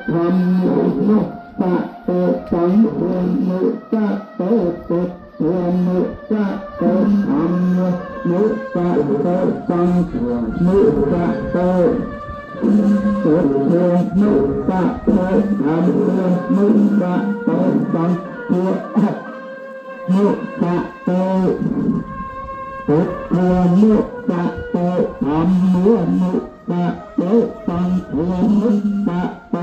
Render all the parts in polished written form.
ธรรมนุตะเตสังเทียนนุตะเตปุตเทียนนุตะเตธรรมนุตะเตสังเทียนนุตะเตปุตเทียนนุตะเตธรรมนุตะเตสังเทียนนุตะเตปุตเทียนนุตะเตธรรมนุตะเตสังเทียนนุตะเต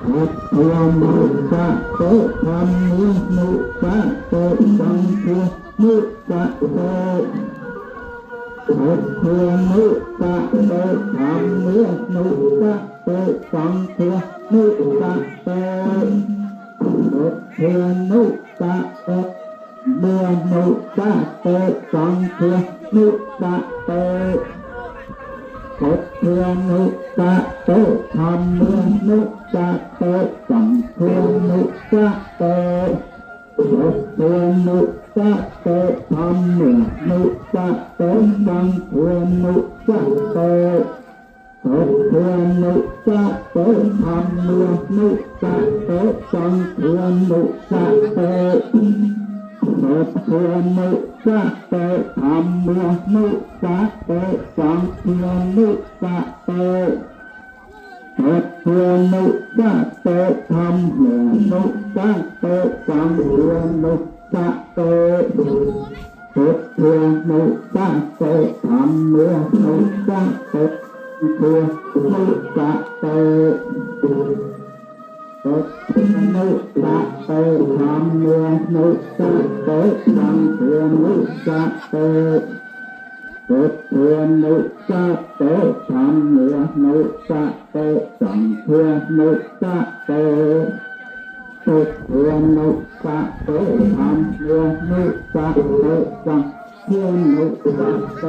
พุทโธนุตะเตธรรมนุตะเตสังเทียนนุตะเตพุทโธนุตะเตธรรมนุตะเตสังเทียนนุตะเตพุทโธนุตะเตเมื่อนุตะเตสังเทียนนุตะเตพุทโธนุตะเตธรรมนุตะเตสังเทียนนุตะเตพุทโธนุตะเตธรรมนุตะเตสังเทียนนุตะเตพุทโธนุตะเตธรรมนุตะเตสังเทียนนุตะเตพุทโธนุตะเตธรรมนุตะเตสังเทียนนุตะเตพุทโธนุตะเตธรรมนุตะเตสังเทียนนุตะเตพุทโธนุตะเตธรรมนุตะเตสังเทียนนุตะเตพุทโธนุตะเตธรรมนุตะเตสังเทียนนุตะเตพุทโธนุตะเตธรรมนุตะเตสังเทียนนุตะเตพุทโธนุตะเตธรรมนุตะเตสังเทียนนุตะเต